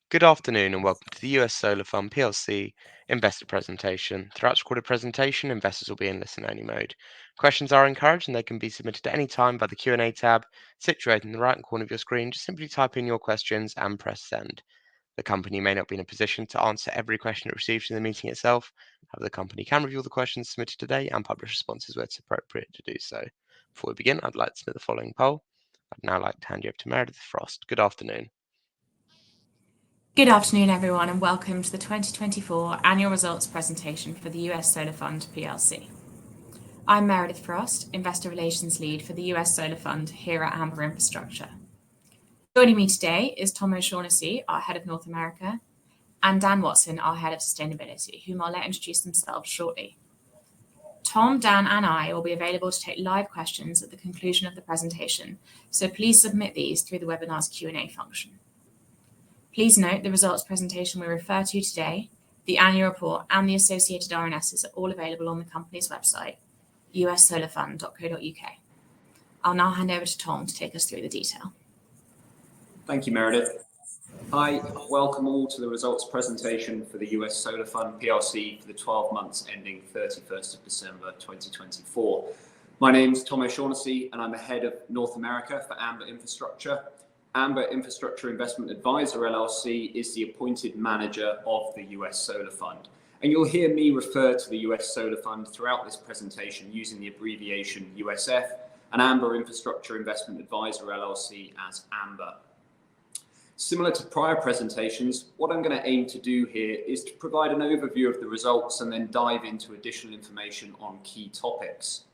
Good afternoon and welcome to the US Solar Fund PLC investor presentation. Throughout this recorded presentation, investors will be in listen-only mode. Questions are encouraged and they can be submitted at any time by the Q&A tab situated in the right corner of your screen. Just simply type in your questions and press send. The company may not be in a position to answer every question it receives in the meeting itself. However, the company can review all the questions submitted today and publish responses where it's appropriate to do so. Before we begin, I'd like to submit the following poll. I'd now like to hand you over to Meredith Frost. Good afternoon. Good afternoon, everyone, and welcome to the 2024 annual results presentation for the US Solar Fund PLC. I'm Meredith Frost, Investor Relations Lead for the US Solar Fund here at Amber Infrastructure. Joining me today is Tom O'Shaughnessy, our Head of North America, and Dan Watson, our Head of Sustainability, whom I'll let introduce themselves shortly. Tom, Dan, and I will be available to take live questions at the conclusion of the presentation, so please submit these through the webinar's Q&A function. Please note the results presentation we refer to today, the annual report and the associated RNSs are all available on the company's website, ussolarfund.co.uk. I'll now hand over to Tom to take us through the detail. Thank you, Meredith. Hi, welcome all to the results presentation for the US Solar Fund PLC for the 12 months ending 31st of December 2024. My name's Tom O'Shaughnessy and I'm the Head of North America for Amber Infrastructure. Amber Infrastructure Investment Advisor LLC is the appointed manager of the US Solar Fund. And you'll hear me refer to the US Solar Fund throughout this presentation using the abbreviation USF and Amber Infrastructure Investment Advisor LLC as Amber. Similar to prior presentations, what I'm going to aim to do here is to provide an overview of the results and then dive into additional information on key topics.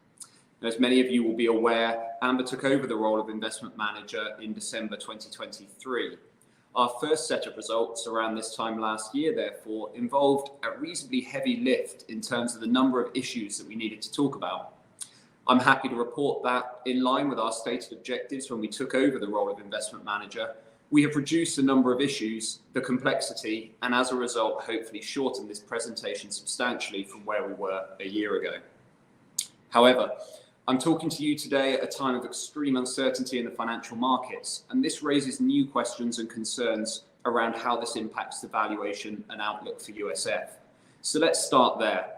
As many of you will be aware, Amber took over the role of investment manager in December 2023. Our first set of results around this time last year, therefore, involved a reasonably heavy lift in terms of the number of issues that we needed to talk about. I'm happy to report that, in line with our stated objectives when we took over the role of investment manager, we have reduced the number of issues, the complexity, and as a result, hopefully shortened this presentation substantially from where we were a year ago. However, I'm talking to you today at a time of extreme uncertainty in the financial markets, and this raises new questions and concerns around how this impacts the valuation and outlook for USF. So let's start there.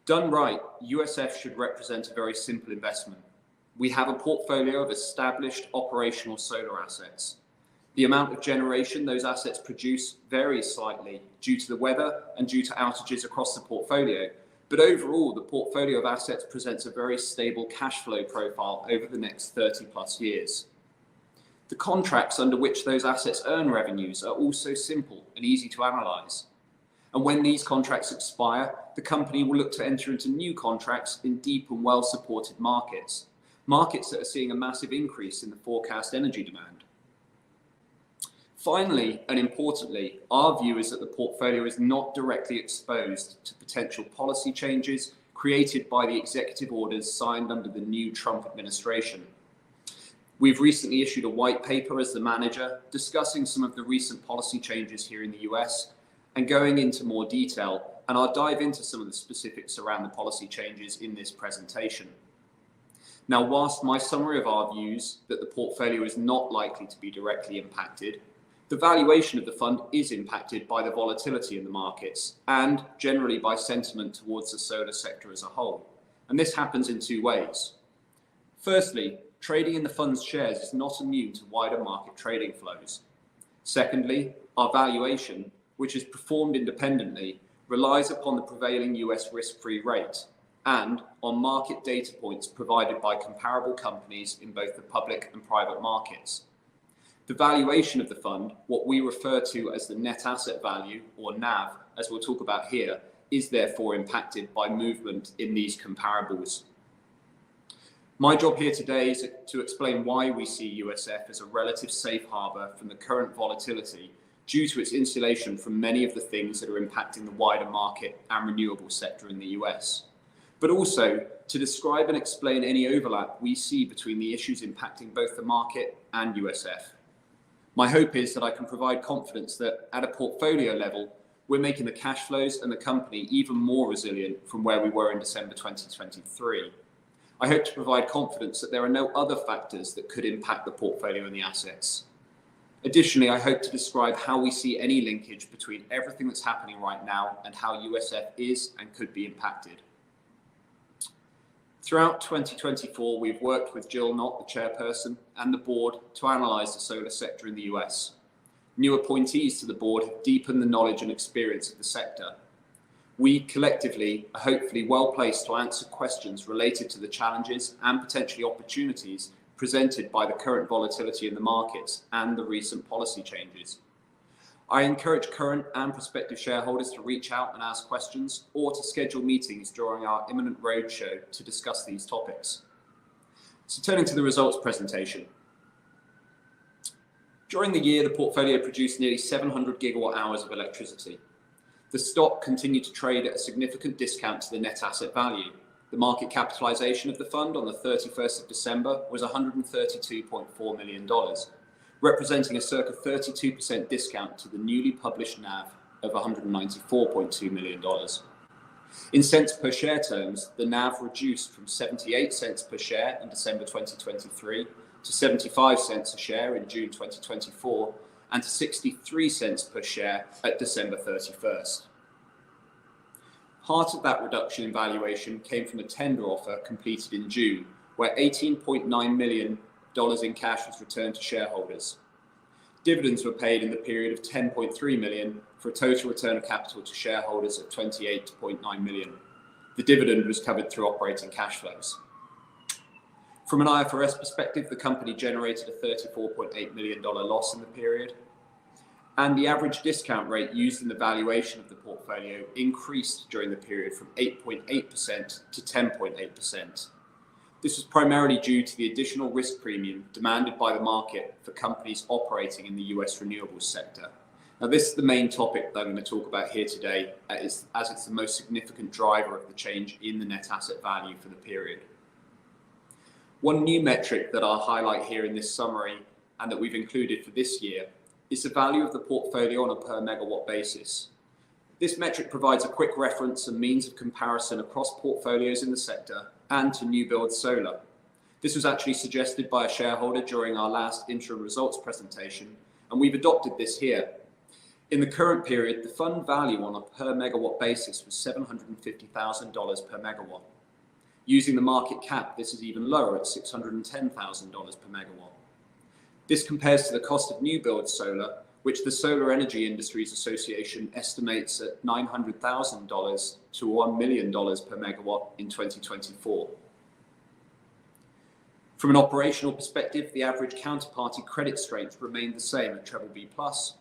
Done right, USF should represent a very simple investment. We have a portfolio of established operational solar assets. The amount of generation those assets produce varies slightly due to the weather and due to outages across the portfolio. But overall, the portfolio of assets presents a very stable cash flow profile over the next 30 plus years. The contracts under which those assets earn revenues are also simple and easy to analyse. And when these contracts expire, the company will look to enter into new contracts in deep and well-supported markets, markets that are seeing a massive increase in the forecast energy demand. Finally, and importantly, our view is that the portfolio is not directly exposed to potential policy changes created by the executive orders signed under the new Trump administration. We've recently issued a white paper as the manager discussing some of the recent policy changes here in the US and going into more detail, and I'll dive into some of the specifics around the policy changes in this presentation. Now, whilst my summary of our views that the portfolio is not likely to be directly impacted, the valuation of the fund is impacted by the volatility in the markets and generally by sentiment towards the solar sector as a whole. And this happens in two ways. Firstly, trading in the fund's shares is not immune to wider market trading flows. Secondly, our valuation, which is performed independently, relies upon the prevailing US risk-free rate and on market data points provided by comparable companies in both the public and private markets. The valuation of the fund, what we refer to as the net asset value, or NAV, as we'll talk about here, is therefore impacted by movement in these comparables. My job here today is to explain why we see USF as a relative safe harbour from the current volatility due to its insulation from many of the things that are impacting the wider market and renewable sector in the US. But also to describe and explain any overlap we see between the issues impacting both the market and USF. My hope is that I can provide confidence that at a portfolio level, we're making the cash flows and the company even more resilient from where we were in December 2023. I hope to provide confidence that there are no other factors that could impact the portfolio and the assets. Additionally, I hope to describe how we see any linkage between everything that's happening right now and how USF is and could be impacted. Throughout 2024, we've worked with Jill Knott, the chairperson, and the board to analyse the solar sector in the US. New appointees to the board have deepened the knowledge and experience of the sector. We collectively are hopefully well placed to answer questions related to the challenges and potentially opportunities presented by the current volatility in the markets and the recent policy changes. I encourage current and prospective shareholders to reach out and ask questions or to schedule meetings during our imminent roadshow to discuss these topics. So turning to the results presentation. During the year, the portfolio produced nearly 700 gigawatt hours of electricity. The stock continued to trade at a significant discount to the net asset value. The market capitalization of the fund on the 31st of December was $132.4 million, representing a circa 32% discount to the newly published NAV of $194.2 million. In cents per share terms, the NAV reduced from 78 cents per share in December 2023 to 75 cents a share in June 2024 and to 63 cents per share at December 31st. Part of that reduction in valuation came from a tender offer completed in June, where $18.9 million in cash was returned to shareholders. Dividends were paid in the period of $10.3 million for a total return of capital to shareholders of $28.9 million. The dividend was covered through operating cash flows. From an IFRS perspective, the company generated a $34.8 million loss in the period, and the average discount rate used in the valuation of the portfolio increased during the period from 8.8% to 10.8%. This was primarily due to the additional risk premium demanded by the market for companies operating in the US renewables sector. Now, this is the main topic that I'm going to talk about here today, as it's the most significant driver of the change in the net asset value for the period. One new metric that I'll highlight here in this summary and that we've included for this year is the value of the portfolio on a per megawatt basis. This metric provides a quick reference and means of comparison across portfolios in the sector and to new build solar. This was actually suggested by a shareholder during our last interim results presentation, and we've adopted this here. In the current period, the fund value on a per megawatt basis was $750,000 per megawatt. Using the market cap, this is even lower at $610,000 per megawatt. This compares to the cost of new build solar, which the Solar Energy Industries Association estimates at $900,000 to $1 million per megawatt in 2024. From an operational perspective, the average counterparty credit strength remained the same at BBB+.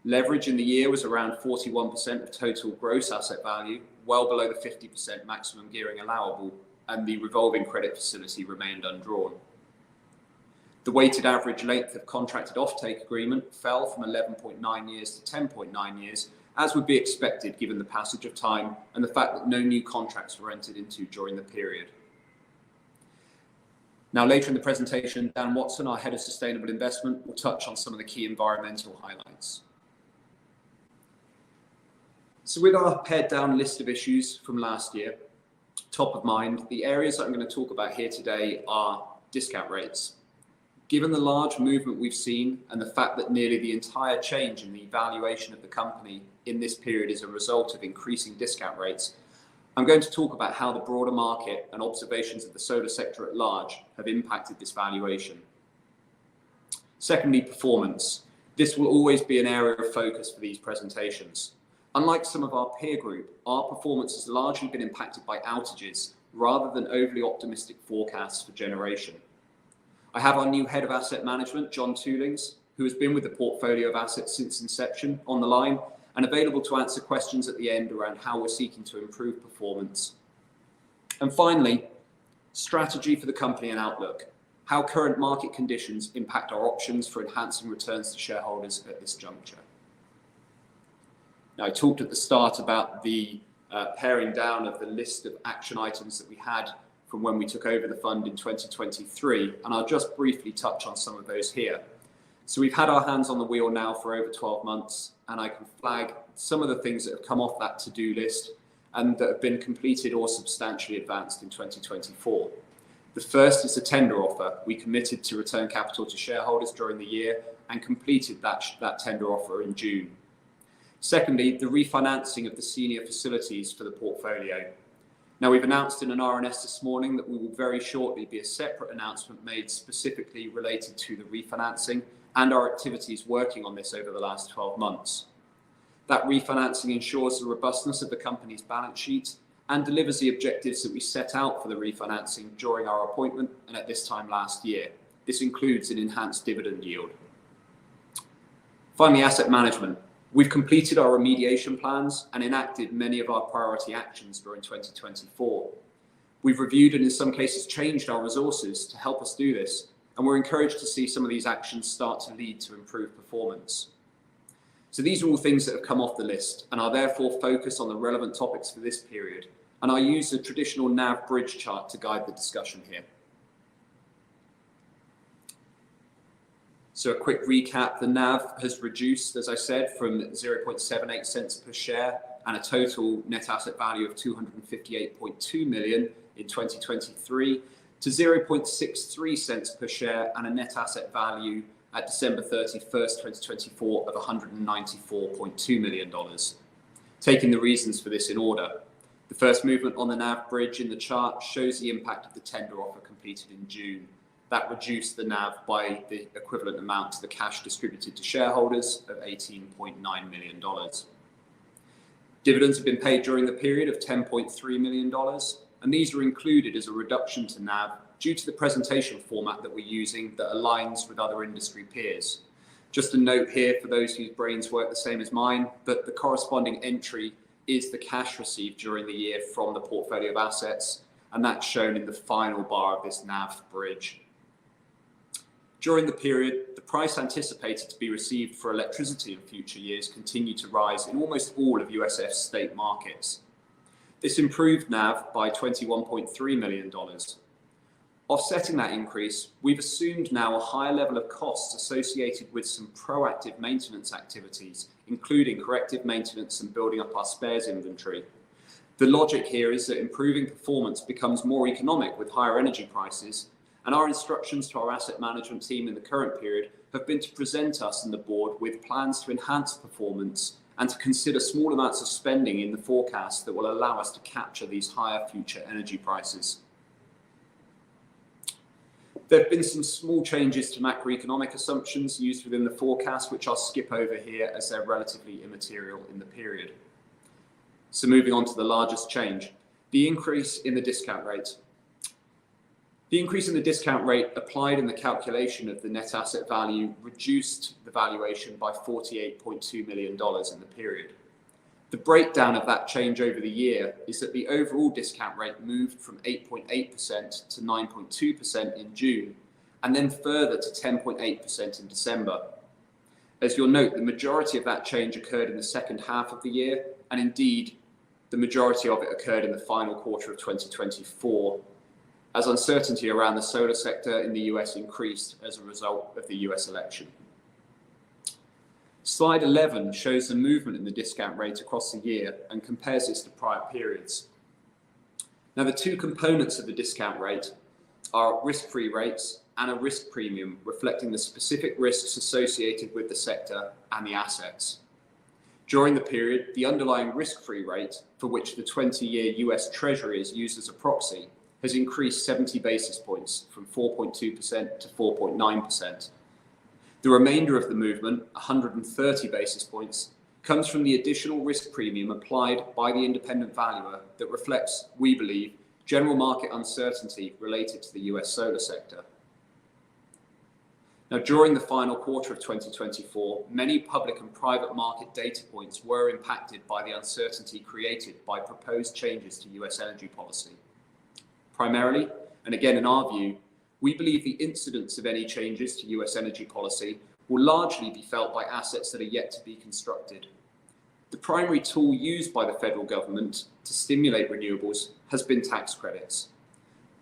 Leverage in the year was around 41% of total gross asset value, well below the 50% maximum gearing allowable, and the revolving credit facility remained undrawn. The weighted average length of contracted offtake agreement fell from 11.9 years to 10.9 years, as would be expected given the passage of time and the fact that no new contracts were entered into during the period. Now, later in the presentation, Dan Watson, our Head of Sustainable Investment, will touch on some of the key environmental highlights. So with our pared down list of issues from last year, top of mind, the areas that I'm going to talk about here today are discount rates. Given the large movement we've seen and the fact that nearly the entire change in the valuation of the company in this period is a result of increasing discount rates, I'm going to talk about how the broader market and observations of the solar sector at large have impacted this valuation. Secondly, performance. This will always be an area of focus for these presentations. Unlike some of our peer group, our performance has largely been impacted by outages rather than overly optimistic forecasts for generation. I have our new Head of Asset Management, John Toolings, who has been with the portfolio of assets since inception, on the line and available to answer questions at the end around how we're seeking to improve performance. And finally, strategy for the company and outlook, how current market conditions impact our options for enhancing returns to shareholders at this juncture. Now, I talked at the start about the paring down of the list of action items that we had from when we took over the fund in 2023, and I'll just briefly touch on some of those here. So we've had our hands on the wheel now for over 12 months, and I can flag some of the things that have come off that to-do list and that have been completed or substantially advanced in 2024. The first is the tender offer. We committed to return capital to shareholders during the year and completed that tender offer in June. Secondly, the refinancing of the senior facilities for the portfolio. Now, we've announced in an RNS this morning that we will very shortly be a separate announcement made specifically related to the refinancing and our activities working on this over the last 12 months. That refinancing ensures the robustness of the company's balance sheet and delivers the objectives that we set out for the refinancing during our appointment and at this time last year. This includes an enhanced dividend yield. Finally, asset management. We've completed our remediation plans and enacted many of our priority actions during 2024. We've reviewed and in some cases changed our resources to help us do this, and we're encouraged to see some of these actions start to lead to improved performance. So these are all things that have come off the list and are therefore focused on the relevant topics for this period, and I use the traditional NAV bridge chart to guide the discussion here. So a quick recap, the NAV has reduced, as I said, from 0.78 cents per share and a total net asset value of 258.2 million in 2023 to 0.63 cents per share and a net asset value at December 31st, 2024 of $194.2 million. Taking the reasons for this in order. The first movement on the NAV bridge in the chart shows the impact of the tender offer completed in June. That reduced the NAV by the equivalent amount to the cash distributed to shareholders of $18.9 million. Dividends have been paid during the period of $10.3 million, and these are included as a reduction to NAV due to the presentation format that we're using that aligns with other industry peers. Just a note here for those whose brains work the same as mine, that the corresponding entry is the cash received during the year from the portfolio of assets, and that's shown in the final bar of this NAV bridge. During the period, the price anticipated to be received for electricity in future years continued to rise in almost all of USF's state markets. This improved NAV by $21.3 million. Offsetting that increase, we've assumed now a higher level of costs associated with some proactive maintenance activities, including corrective maintenance and building up our spares inventory. The logic here is that improving performance becomes more economic with higher energy prices, and our instructions to our asset management team in the current period have been to present us and the board with plans to enhance performance and to consider small amounts of spending in the forecast that will allow us to capture these higher future energy prices. There have been some small changes to macroeconomic assumptions used within the forecast, which I'll skip over here as they're relatively immaterial in the period. So moving on to the largest change, the increase in the discount rate. The increase in the discount rate applied in the calculation of the net asset value reduced the valuation by $48.2 million in the period. The breakdown of that change over the year is that the overall discount rate moved from 8.8% to 9.2% in June, and then further to 10.8% in December. As you'll note, the majority of that change occurred in the second half of the year, and indeed, the majority of it occurred in the final quarter of 2024, as uncertainty around the solar sector in the US increased as a result of the US election. Slide 11 shows the movement in the discount rate across the year and compares this to prior periods. Now, the two components of the discount rate are risk-free rates and a risk premium, reflecting the specific risks associated with the sector and the assets. During the period, the underlying risk-free rate, for which the 20-year US Treasury is used as a proxy, has increased 70 basis points from 4.2% to 4.9%. The remainder of the movement, 130 basis points, comes from the additional risk premium applied by the independent valuer that reflects, we believe, general market uncertainty related to the US solar sector. Now, during the final quarter of 2024, many public and private market data points were impacted by the uncertainty created by proposed changes to US energy policy. Primarily, and again in our view, we believe the incidence of any changes to US energy policy will largely be felt by assets that are yet to be constructed. The primary tool used by the federal government to stimulate renewables has been tax credits.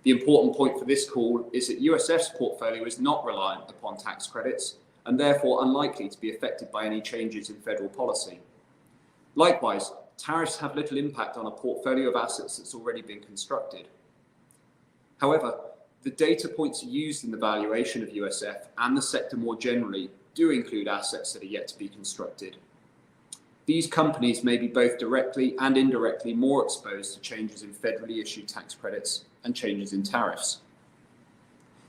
The important point for this call is that USF's portfolio is not reliant upon tax credits and therefore unlikely to be affected by any changes in federal policy. Likewise, tariffs have little impact on a portfolio of assets that's already been constructed. However, the data points used in the valuation of USF and the sector more generally do include assets that are yet to be constructed. These companies may be both directly and indirectly more exposed to changes in federally issued tax credits and changes in tariffs.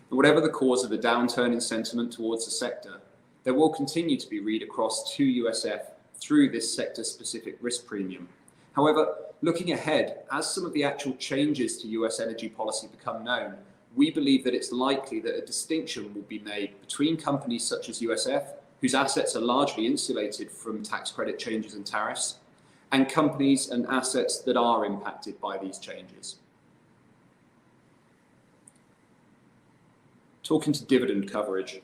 And whatever the cause of the downturn in sentiment towards the sector, there will continue to be read across to USF through this sector-specific risk premium. However, looking ahead, as some of the actual changes to US energy policy become known, we believe that it's likely that a distinction will be made between companies such as USF, whose assets are largely insulated from tax credit changes and tariffs, and companies and assets that are impacted by these changes. Talking to dividend coverage.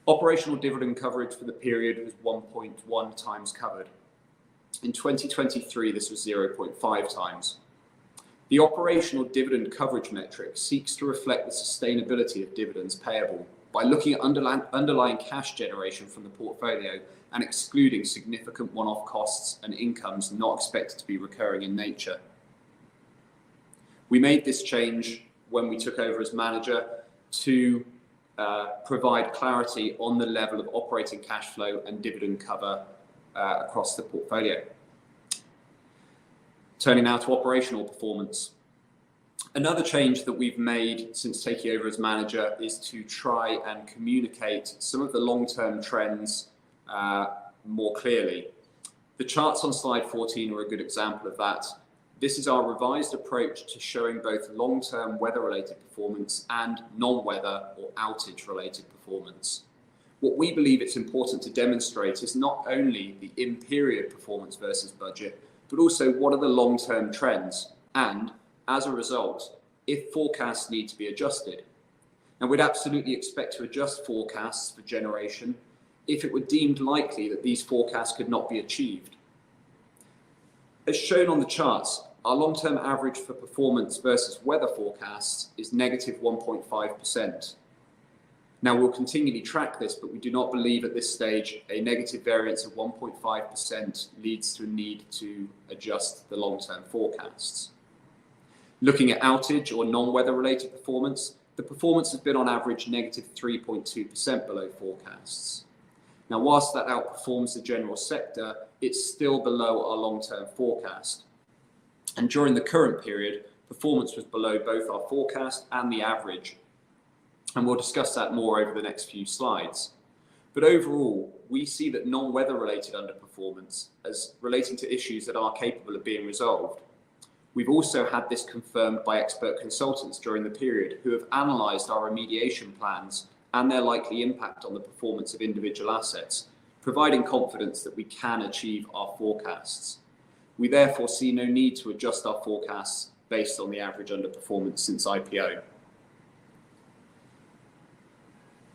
Operational dividend coverage for the period was 1.1 times covered. In 2023, this was 0.5 times. The operational dividend coverage metric seeks to reflect the sustainability of dividends payable by looking at underlying cash generation from the portfolio and excluding significant one-off costs and incomes not expected to be recurring in nature. We made this change when we took over as manager to provide clarity on the level of operating cash flow and dividend cover across the portfolio. Turning now to operational performance. Another change that we've made since taking over as manager is to try and communicate some of the long-term trends more clearly. The charts on slide 14 are a good example of that. This is our revised approach to showing both long-term weather-related performance and non-weather or outage-related performance. What we believe it's important to demonstrate is not only the in-period performance versus budget, but also what are the long-term trends and, as a result, if forecasts need to be adjusted. And we'd absolutely expect to adjust forecasts for generation if it were deemed likely that these forecasts could not be achieved. As shown on the charts, our long-term average for performance versus weather forecasts is negative 1.5%. Now, we'll continually track this, but we do not believe at this stage a negative variance of 1.5% leads to a need to adjust the long-term forecasts. Looking at outage or non-weather related performance, the performance has been on average negative 3.2% below forecasts. Now, whilst that outperforms the general sector, it's still below our long-term forecast. And during the current period, performance was below both our forecast and the average. And we'll discuss that more over the next few slides. But overall, we see that non-weather related underperformance as relating to issues that are capable of being resolved. We've also had this confirmed by expert consultants during the period who have analysed our remediation plans and their likely impact on the performance of individual assets, providing confidence that we can achieve our forecasts. We therefore see no need to adjust our forecasts based on the average underperformance since IPO.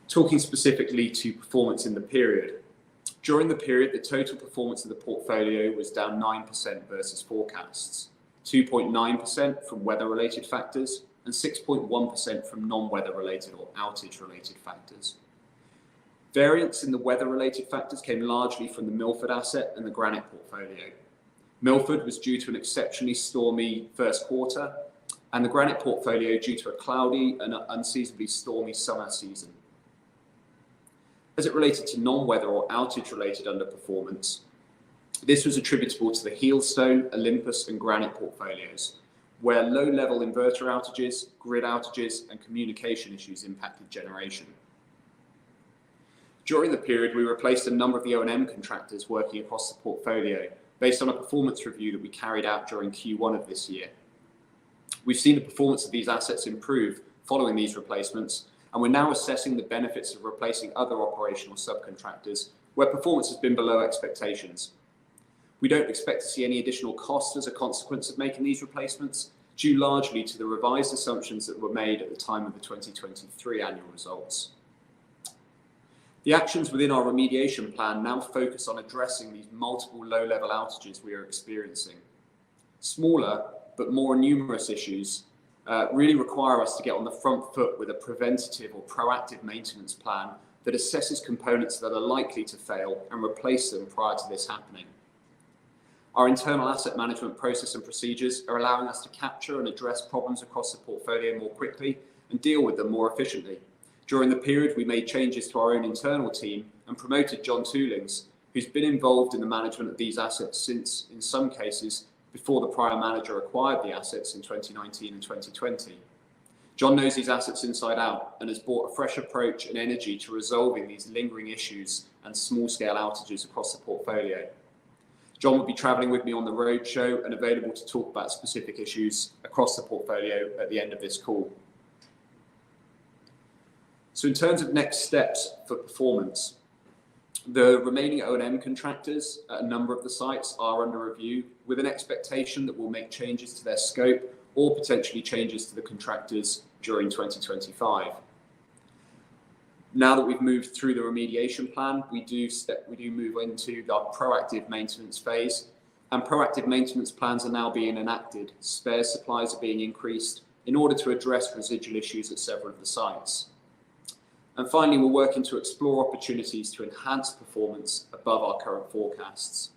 Talking specifically to performance in the period. During the period, the total performance of the portfolio was down 9% versus forecasts, 2.9% from weather-related factors, and 6.1% from non-weather related or outage-related factors. Variance in the weather-related factors came largely from the Milford asset and the Granite portfolio. Milford was due to an exceptionally stormy first quarter, and the Granite portfolio due to a cloudy and unseasonably stormy summer season. As it related to non-weather or outage-related underperformance, this was attributable to the Heelstone, Olympus, and Granite portfolios, where low-level inverter outages, grid outages, and communication issues impacted generation. During the period, we replaced a number of the O&M contractors working across the portfolio based on a performance review that we carried out during Q1 of this year. We've seen the performance of these assets improve following these replacements, and we're now assessing the benefits of replacing other operational subcontractors where performance has been below expectations. We don't expect to see any additional costs as a consequence of making these replacements, due largely to the revised assumptions that were made at the time of the 2023 annual results. The actions within our remediation plan now focus on addressing these multiple low-level outages we are experiencing. Smaller but more numerous issues really require us to get on the front foot with a preventative or proactive maintenance plan that assesses components that are likely to fail and replace them prior to this happening. Our internal asset management process and procedures are allowing us to capture and address problems across the portfolio more quickly and deal with them more efficiently. During the period, we made changes to our own internal team and promoted John Toolings, who's been involved in the management of these assets since, in some cases, before the prior manager acquired the assets in 2019 and 2020. John knows these assets inside out and has brought a fresh approach and energy to resolving these lingering issues and small-scale outages across the portfolio. John will be travelling with me on the roadshow and available to talk about specific issues across the portfolio at the end of this call. So in terms of next steps for performance, the remaining O&M contractors at a number of the sites are under review with an expectation that we'll make changes to their scope or potentially changes to the contractors during 2025. Now that we've moved through the remediation plan, we do move into the proactive maintenance phase, and proactive maintenance plans are now being enacted. Spare supplies are being increased in order to address residual issues at several of the sites. And finally, we're working to explore opportunities to enhance performance above our current forecasts.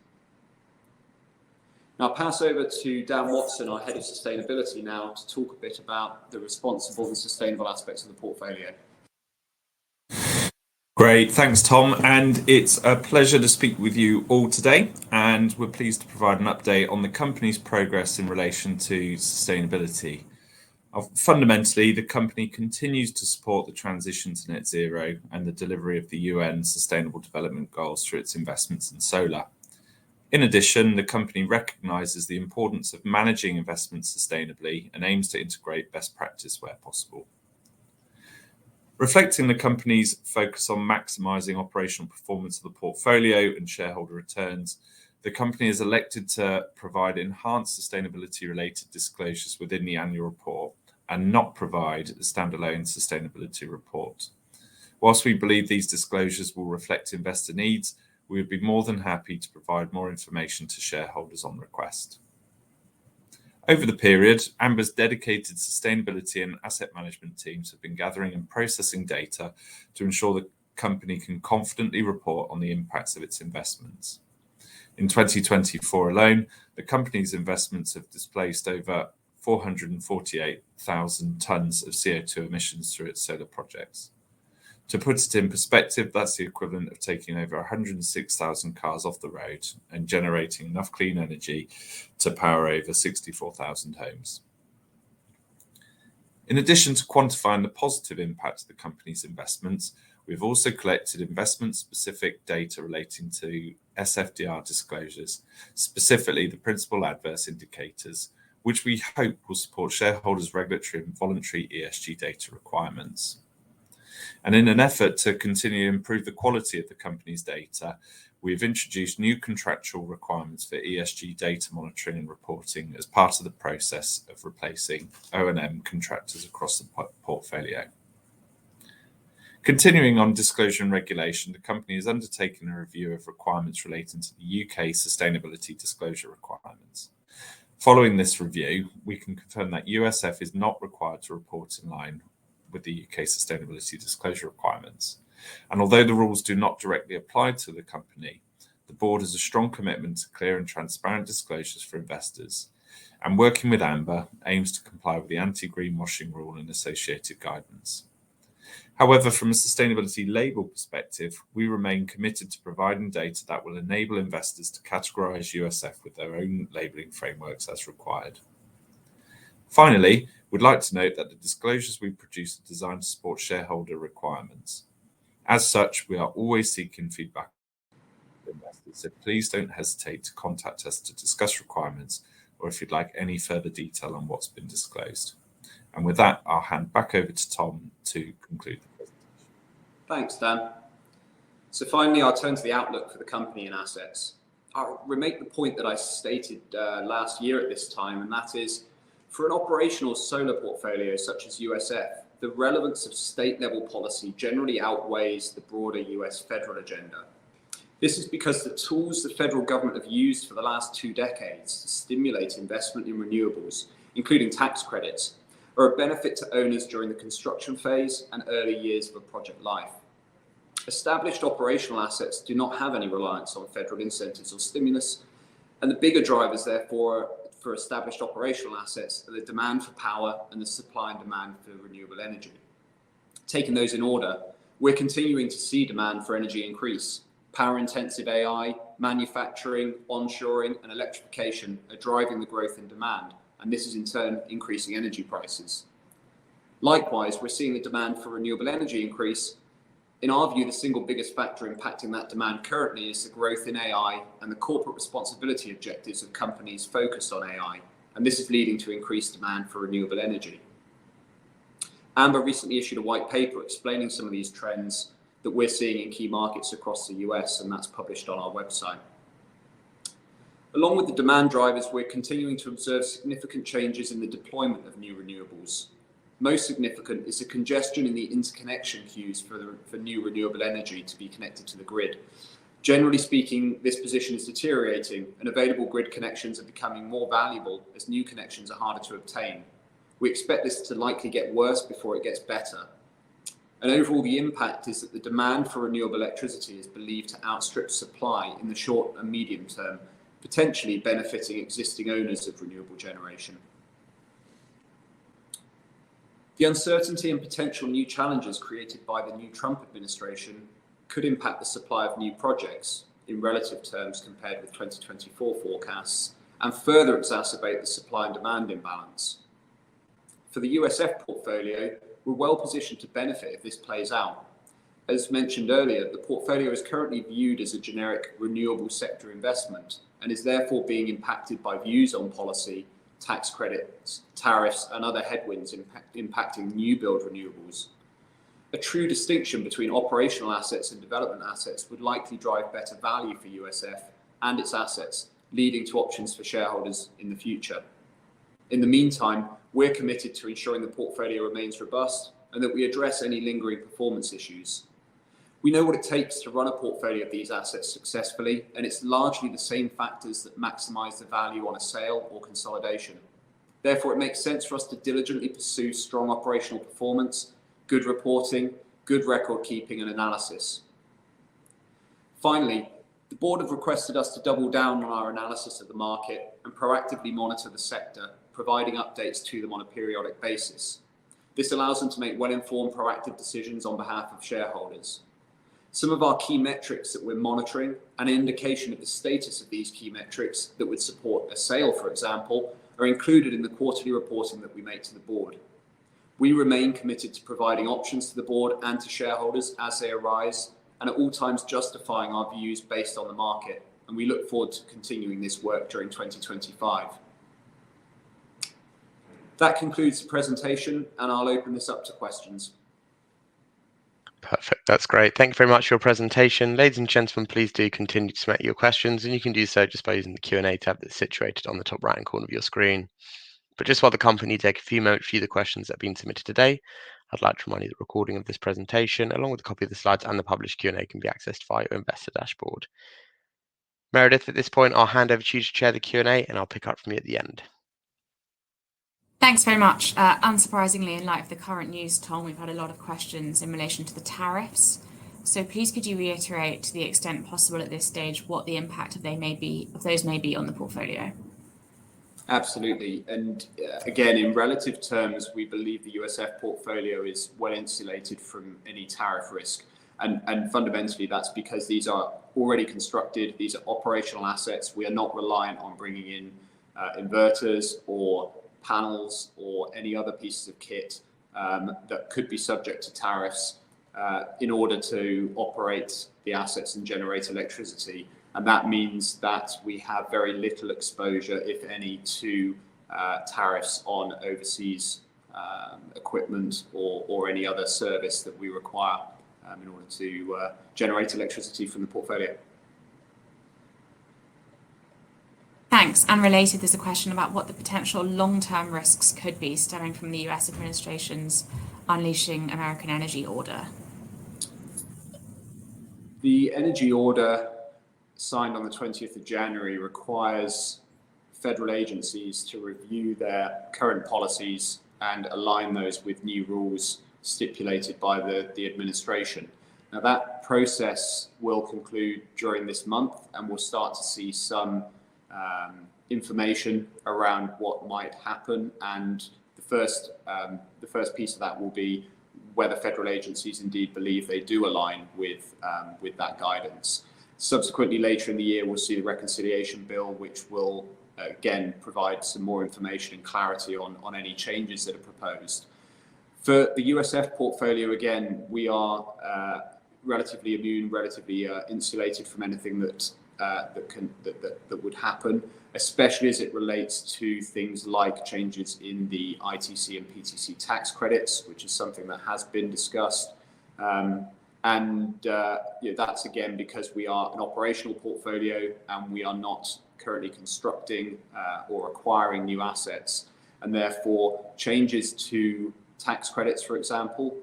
Now I'll pass over to Dan Watson, our Head of Sustainability now, to talk a bit about the responsible and sustainable aspects of the portfolio. Great, thanks Tom, and it's a pleasure to speak with you all today, and we're pleased to provide an update on the company's progress in relation to sustainability. Fundamentally, the company continues to support the transition to net zero and the delivery of the UN Sustainable Development Goals through its investments in solar. In addition, the company recognises the importance of managing investments sustainably and aims to integrate best practice where possible. Reflecting the company's focus on maximising operational performance of the portfolio and shareholder returns, the company has elected to provide enhanced sustainability-related disclosures within the annual report and not provide a standalone sustainability report. Whilst we believe these disclosures will reflect investor needs, we would be more than happy to provide more information to shareholders on request. Over the period, Amber's dedicated sustainability and asset management teams have been gathering and processing data to ensure the company can confidently report on the impacts of its investments. In 2024 alone, the company's investments have displaced over 448,000 tonnes of CO2 emissions through its solar projects. To put it in perspective, that's the equivalent of taking over 106,000 cars off the road and generating enough clean energy to power over 64,000 homes. In addition to quantifying the positive impact of the company's investments, we've also collected investment-specific data relating to SFDR disclosures, specifically the principal adverse indicators, which we hope will support shareholders' regulatory and voluntary ESG data requirements. And in an effort to continue to improve the quality of the company's data, we've introduced new contractual requirements for ESG data monitoring and reporting as part of the process of replacing O&M contractors across the portfolio. Continuing on disclosure and regulation, the company has undertaken a review of requirements relating to the UK sustainability disclosure requirements. Following this review, we can confirm that USF is not required to report in line with the UK sustainability disclosure requirements. And although the rules do not directly apply to the company, the board has a strong commitment to clear and transparent disclosures for investors, and working with Amber aims to comply with the anti-greenwashing rule and associated guidance. However, from a sustainability label perspective, we remain committed to providing data that will enable investors to categorise USF with their own labelling frameworks as required. Finally, we'd like to note that the disclosures we produce are designed to support shareholder requirements. As such, we are always seeking feedback from investors, so please don't hesitate to contact us to discuss requirements or if you'd like any further detail on what's been disclosed. And with that, I'll hand back over to Tom to conclude the presentation. Thanks, Dan. So finally, I'll turn to the outlook for the company and assets. I'll remake the point that I stated last year at this time, and that is, for an operational solar portfolio such as USF, the relevance of state-level policy generally outweighs the broader US federal agenda. This is because the tools the federal government have used for the last 2 decades to stimulate investment in renewables, including tax credits, are a benefit to owners during the construction phase and early years of a project life. Established operational assets do not have any reliance on federal incentives or stimulus, and the bigger drivers, therefore, for established operational assets are the demand for power and the supply and demand for renewable energy. Taking those in order, we're continuing to see demand for energy increase. Power-intensive AI, manufacturing, onshoring, and electrification are driving the growth in demand, and this is in turn increasing energy prices. Likewise, we're seeing the demand for renewable energy increase. In our view, the single biggest factor impacting that demand currently is the growth in AI and the corporate responsibility objectives of companies focused on AI, and this is leading to increased demand for renewable energy. Amber recently issued a white paper explaining some of these trends that we're seeing in key markets across the US, and that's published on our website. Along with the demand drivers, we're continuing to observe significant changes in the deployment of new renewables. Most significant is the congestion in the interconnection queues for new renewable energy to be connected to the grid. Generally speaking, this position is deteriorating, and available grid connections are becoming more valuable as new connections are harder to obtain. We expect this to likely get worse before it gets better. And overall, the impact is that the demand for renewable electricity is believed to outstrip supply in the short and medium term, potentially benefiting existing owners of renewable generation. The uncertainty and potential new challenges created by the new Trump administration could impact the supply of new projects in relative terms compared with 2024 forecasts and further exacerbate the supply and demand imbalance. For the USF portfolio, we're well positioned to benefit if this plays out. As mentioned earlier, the portfolio is currently viewed as a generic renewable sector investment and is therefore being impacted by views on policy, tax credits, tariffs, and other headwinds impacting new build renewables. A true distinction between operational assets and development assets would likely drive better value for USF and its assets, leading to options for shareholders in the future. In the meantime, we're committed to ensuring the portfolio remains robust and that we address any lingering performance issues. We know what it takes to run a portfolio of these assets successfully, and it's largely the same factors that maximize the value on a sale or consolidation. Therefore, it makes sense for us to diligently pursue strong operational performance, good reporting, good record keeping and analysis. Finally, the board have requested us to double down on our analysis of the market and proactively monitor the sector, providing updates to them on a periodic basis. This allows them to make well-informed, proactive decisions on behalf of shareholders. Some of our key metrics that we're monitoring, and an indication of the status of these key metrics that would support a sale, for example, are included in the quarterly reporting that we make to the board. We remain committed to providing options to the board and to shareholders as they arise, and at all times justifying our views based on the market. And we look forward to continuing this work during 2025. That concludes the presentation, and I'll open this up to questions. Perfect. That's great. Thank you very much for your presentation. Ladies and gentlemen, please do continue to submit your questions, and you can do so just by using the Q&A tab that's situated on the top right-hand corner of your screen. But just while the company take a few moments to view the questions that have been submitted today, I'd like to remind you that the recording of this presentation, along with a copy of the slides and the published Q&A, can be accessed via your investor dashboard. Meredith, at this point, I'll hand over to you to chair the Q&A, and I'll pick up from you at the end. Thanks very much. Unsurprisingly, in light of the current news, Tom, we've had a lot of questions in relation to the tariffs. So please could you reiterate to the extent possible at this stage what the impact of those may be on the portfolio? Absolutely. And again, in relative terms, we believe the USF portfolio is well insulated from any tariff risk. And fundamentally, that's because these are already constructed. These are operational assets. We are not reliant on bringing in inverters or panels or any other pieces of kit that could be subject to tariffs in order to operate the assets and generate electricity. And that means that we have very little exposure, if any, to tariffs on overseas equipment or any other service that we require in order to generate electricity from the portfolio. Thanks. And related, there's a question about what the potential long-term risks could be stemming from the US administration's unleashing American energy order. The energy order signed on the 20th of January requires federal agencies to review their current policies and align those with new rules stipulated by the administration. Now, that process will conclude during this month, and we'll start to see some information around what might happen, and the first piece of that will be whether federal agencies indeed believe they do align with that guidance. Subsequently, later in the year, we'll see the reconciliation bill, which will again provide some more information and clarity on any changes that are proposed. For the USF portfolio, again, we are relatively immune, relatively insulated from anything that would happen, especially as it relates to things like changes in the ITC and PTC tax credits, which is something that has been discussed. That's again because we are an operational portfolio and we are not currently constructing or acquiring new assets, and therefore changes to tax credits, for example,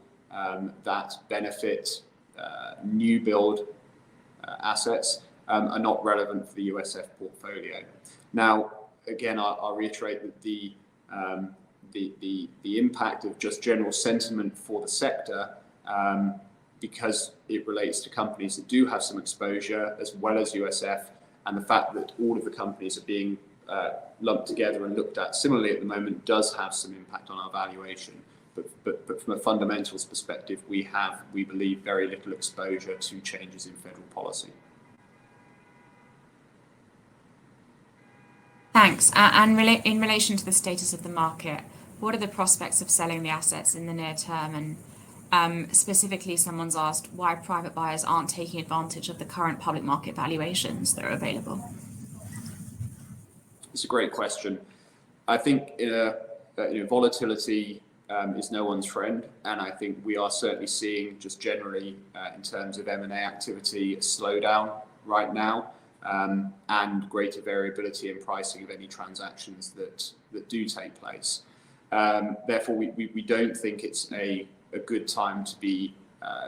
that benefit new build assets are not relevant for the USF portfolio. Now, again, I'll reiterate that the impact of just general sentiment for the sector, because it relates to companies that do have some exposure as well as USF, and the fact that all of the companies are being lumped together and looked at similarly at the moment does have some impact on our valuation. But from a fundamentals perspective, we believe, very little exposure to changes in federal policy. Thanks. And in relation to the status of the market, what are the prospects of selling the assets in the near term? And specifically, someone's asked why private buyers aren't taking advantage of the current public market valuations that are available. It's a great question. I think volatility is no one's friend, and I think we are certainly seeing, just generally in terms of M&A activity, a slowdown right now, and greater variability in pricing of any transactions that do take place. Therefore, we don't think it's a good time to be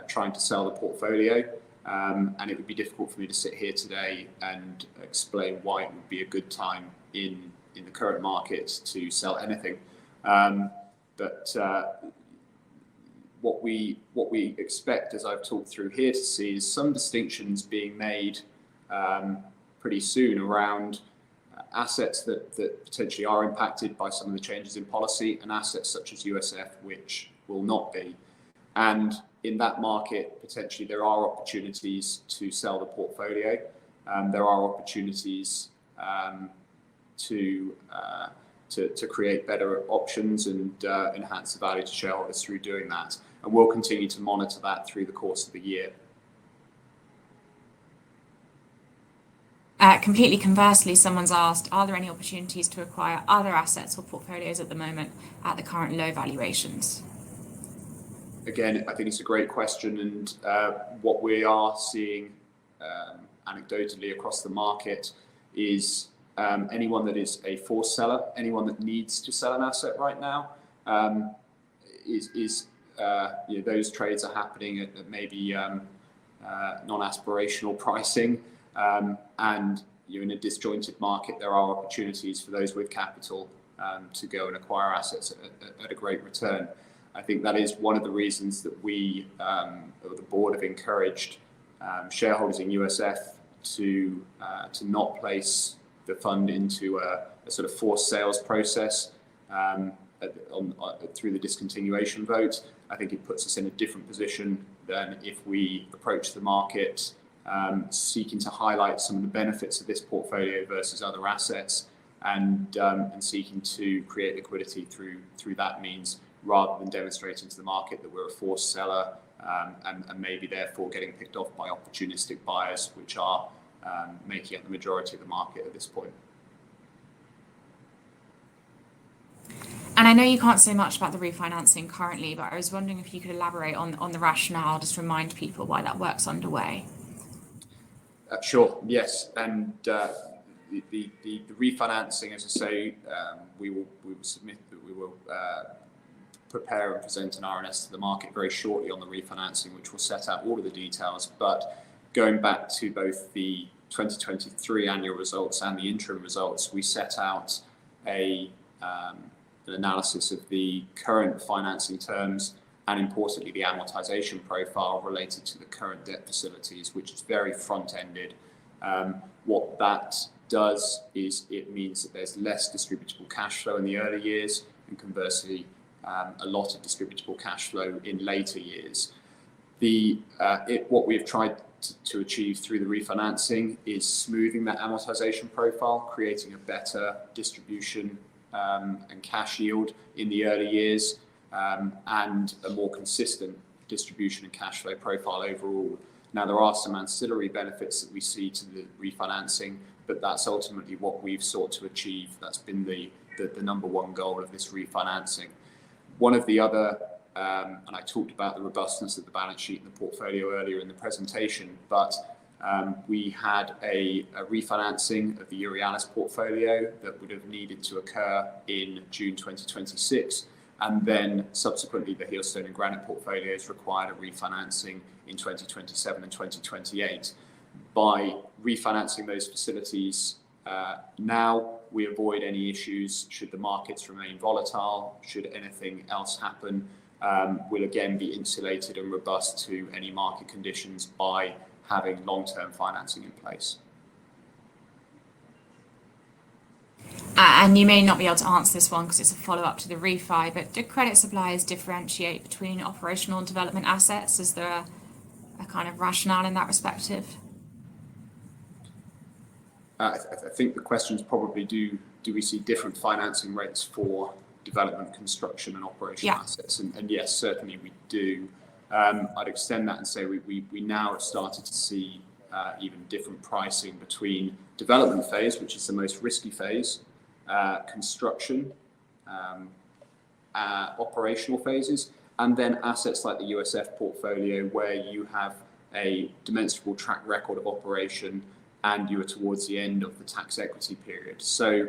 trying to sell the portfolio, and it would be difficult for me to sit here today and explain why it would be a good time in the current market to sell anything. But what we expect, as I've talked through here, to see is some distinctions being made pretty soon around assets that potentially are impacted by some of the changes in policy, and assets such as USF, which will not be. And in that market, potentially there are opportunities to sell the portfolio. There are opportunities to create better options and enhance the value to shareholders through doing that. And we'll continue to monitor that through the course of the year. Completely conversely, someone's asked, are there any opportunities to acquire other assets or portfolios at the moment at the current low valuations? Again, I think it's a great question, and what we are seeing anecdotally across the market is anyone that is a forced seller, anyone that needs to sell an asset right now, those trades are happening at maybe non-aspirational pricing, and in a disjointed market, there are opportunities for those with capital to go and acquire assets at a great return. I think that is one of the reasons that we, or the board, have encouraged shareholders in USF to not place the fund into a sort of forced sales process through the discontinuation vote. I think it puts us in a different position than if we approach the market seeking to highlight some of the benefits of this portfolio versus other assets, and seeking to create liquidity through that means, rather than demonstrating to the market that we're a forced seller and maybe therefore getting picked off by opportunistic buyers, which are making up the majority of the market at this point. And I know you can't say much about the refinancing currently, but I was wondering if you could elaborate on the rationale, just remind people why that work's underway. Sure, yes. And the refinancing, as I say, we will prepare and present an RNS to the market very shortly on the refinancing, which will set out all of the details. But going back to both the 2023 annual results and the interim results, we set out an analysis of the current financing terms and, importantly, the amortization profile related to the current debt facilities, which is very front-ended. What that does is it means that there's less distributable cash flow in the early years, and conversely, a lot of distributable cash flow in later years. What we've tried to achieve through the refinancing is smoothing that amortization profile, creating a better distribution and cash yield in the early years, and a more consistent distribution and cash flow profile overall. Now, there are some ancillary benefits that we see to the refinancing, but that's ultimately what we've sought to achieve. That's been the number one goal of this refinancing. One of the other, and I talked about the robustness of the balance sheet and the portfolio earlier in the presentation, but we had a refinancing of the Euryalus portfolio that would have needed to occur in June 2026. And then subsequently, the Heelstone and Granite portfolios required a refinancing in 2027 and 2028. By refinancing those facilities now, we avoid any issues should the markets remain volatile, should anything else happen. We'll again be insulated and robust to any market conditions by having long-term financing in place. And you may not be able to answer this one because it's a follow-up to the refi, but do credit suppliers differentiate between operational and development assets? Is there a kind of rationale in that perspective? I think the question is probably do we see different financing rates for development, construction and operational assets? And yes, certainly we do. I'd extend that and say we now have started to see even different pricing between development phase, which is the most risky phase, construction, operational phases, and then assets like the USF portfolio where you have a demonstrable track record of operation and you are towards the end of the tax equity period. So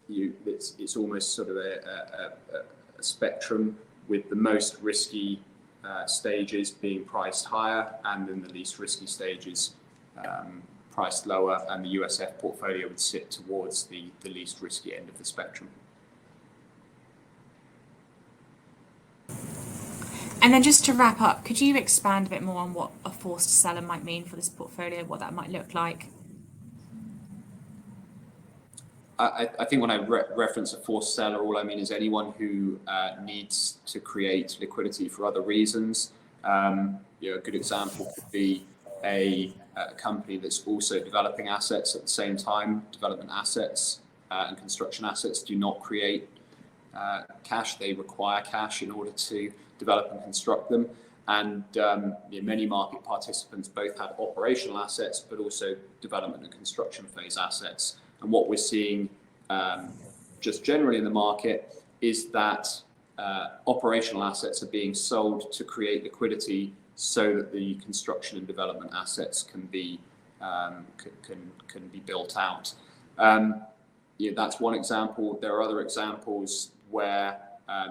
it's almost sort of a spectrum, with the most risky stages being priced higher and then the least risky stages priced lower, and the USF portfolio would sit towards the least risky end of the spectrum. And then just to wrap up, could you expand a bit more on what a forced seller might mean for this portfolio, what that might look like? I think when I reference a forced seller, all I mean is anyone who needs to create liquidity for other reasons. A good example could be a company that's also developing assets at the same time. Development assets and construction assets do not create cash. They require cash in order to develop and construct them. And many market participants both have operational assets, but also development and construction phase assets. And what we're seeing just generally in the market is that operational assets are being sold to create liquidity so that the construction and development assets can be built out. That's one example. There are other examples where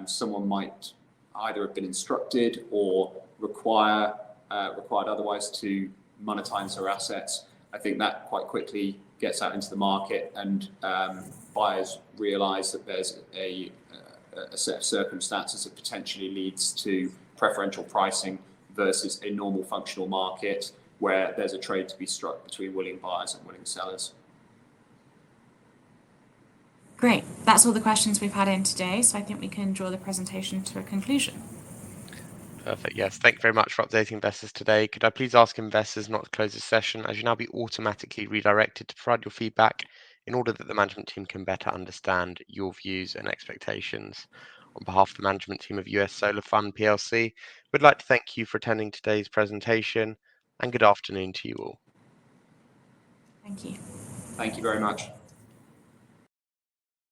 someone might either have been instructed or required otherwise to monetize their assets. I think that quite quickly gets out into the market, and buyers realise that there's a set of circumstances that potentially leads to preferential pricing versus a normal functional market where there's a trade to be struck between willing buyers and willing sellers. Great. That's all the questions we've had in today, so I think we can draw the presentation to a conclusion. Perfect. Yes. Thank you very much for updating investors today. Could I please ask investors not to close this session, as you now be automatically redirected to provide your feedback in order that the management team can better understand your views and expectations. On behalf of the management team of US Solar Fund PLC, we'd like to thank you for attending today's presentation, and good afternoon to you all. Thank you. Thank you very much.